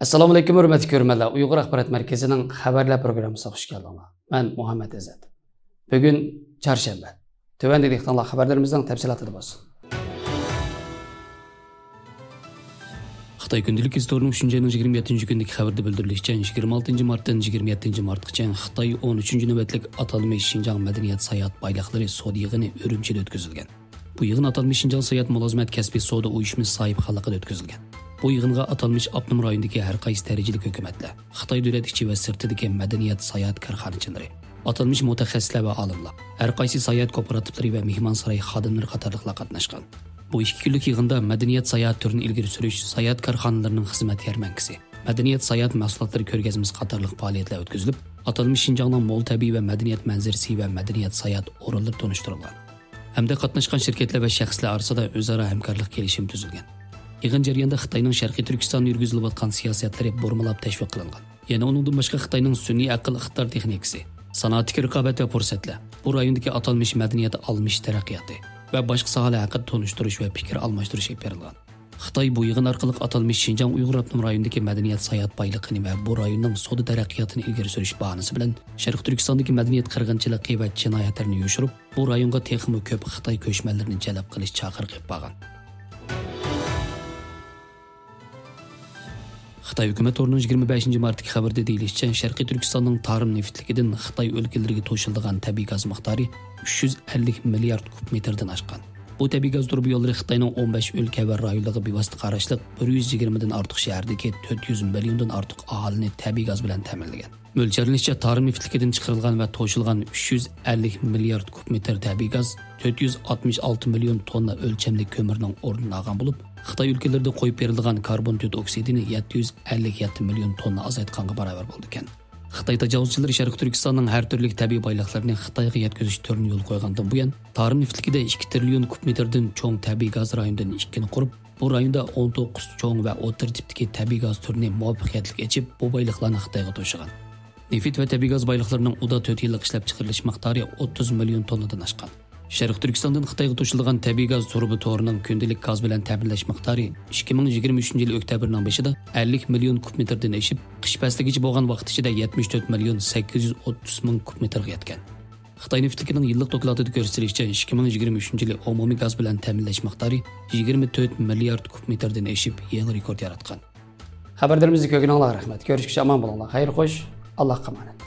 Assalomu alaykum hurmatli ko'ruvchilar. Uyg'ur axborot markazining xabarlar programmasiga xush keldinglar. Men Muhammad Azat. Bugun chorshanba. Tövəndə diqqətlə xəbərlərimizin təfsilatı bo'lsin. Xitoy kundalik istorining 3-27-kundagi xabarda bildirilishicha 26-martdan 27-martgacha Xitoy 13-navbatlik atalmish Şinjan madaniyat sayohat bayliqlari sodi yig'ini Urumchida o'tkazilgan. Bu yig'in atalmish Şinjan sayohat mulozimat kasbiy savdo uyushmasi sohibxonligida o'tkazilgan. Bu yig'inga atalmish avtonom rayondagi har qaysi darajalik hukumatlar, Xitoy davlat ichi va sirtidagi madaniyat sayohat korxonachilari, atalmish mutaxassislar va olimlar, har qaysi sayohat kooperativlari va mehmonsaroy xodimlari qatorliqlar qatnashgan. Bu 2 kunlik yig'inda madaniyat sayohat turini ilgari surish, sayohat korxonalarining xizmat yarmankasi, madaniyat sayohat mahsulotlari ko'rgazmasi qatorliq faoliyatlar o'tkazilib, atalmish Şinjanning mo'l tabiiy va madaniyat manzarasi va madaniyat sayohat o'rinlari tanishtirilgan. Hamda qatnashgan shirkatlar va shaxslar orasida o'zaro hamkorlik kelishimi tuzilgan. Yig'in jarayonida Xitoyning Sharqiy Turkistonda yurgizilayotgan siyosatlari burmalab tashviq qilingan. Yana uningdan boshqa Xitoyning sun'iy aql ixtiyor texnikasi, sanoatdagi raqobat va fursatlar, bu rayondagi atalmish madaniyat almish taraqqiyoti va boshqa sohalar haqida tonishtirish va fikr almashtirish berilgan. Xitoy bu yig'in orqali atalmish Şinjan Uyg'ur avtonom rayonidagi madaniyat sayohat boyligini va bu rayonning savdo taraqqiyotini ilgari surish bahonasi bilan Sharq Turkistondagi madaniyat qirg'inchiligi va jinoyatlarni yoshirib, bu rayonga texmi ko'p Xitoy ko'chmanlarini jalb qilish chaqiriq qilgan. Xitoy hukumat o'rnining 25-martdagi xabarda deyilishicha, Sharqiy Turkistonning tarim neftligidan Xitoy o'lkalariga to'shiladigan tabiiy gaz miqdori 350 milliard kub metrdan oshgan. Bu tabiiy gaz turbi yo'llari Xitoyning 15 o'lka va rayonlarga bevosita qarashli 120 dan ortiq shahardagi 400 milliondan ortiq aholini tabiiy gaz bilan ta'minlagan. Mo'ljallanishcha tarim neftligidan chiqarilgan va to'shilgan 350 milliard kub metr tabiiy gaz 466 million tonna o'lchamli ko'mirning o'rnini olgan bo'lib, Xitoy ülkelerinde qo'yib berilgan karbon dioksid oksidini 757 million tonna azaytqanga barobar bo'ldi ekan. Xitoy tajovuzchilari Sharq Turkistonning har turli tabiiy boyliqlarini Xitoyga yetkazish turini yo'l qo'ygandan buyon tarim neftligida 2 trillion kub metrdan cho'ng tabiiy gaz rayonidan 2ni qurib, bu rayonda 19 cho'ng va o'rta tipdagi tabiiy gaz turini muvaffaqiyatli echib, bu boyliqlarni Xitoyga to'shigan. Neft va tabiiy gaz boyliqlarining uda 4 yillik ishlab chiqarilish miqdori 30 million tonnadan oshgan. Sharq Turkistondan Xitoyga to'shilgan tabiiy gaz turbi to'rining kundalik gaz bilan ta'minlash miqdori 2023-yil oktyabrning 5-ida 50 million kub metrdan oshib, qish fasligacha bo'lgan vaqt ichida 74 million 830 ming kub metrga yetgan. Xitoy neftligining yillik dokladida ko'rsatilishicha, 2023-yil umumiy gaz bilan ta'minlash miqdori 24 milliard kub metrdan oshib, yangi rekord yaratgan. Xabarlarimizni ko'rganingizga rahmat. Ko'rishguncha omon bo'linglar. Xayr, xo'sh. Allohga emanet.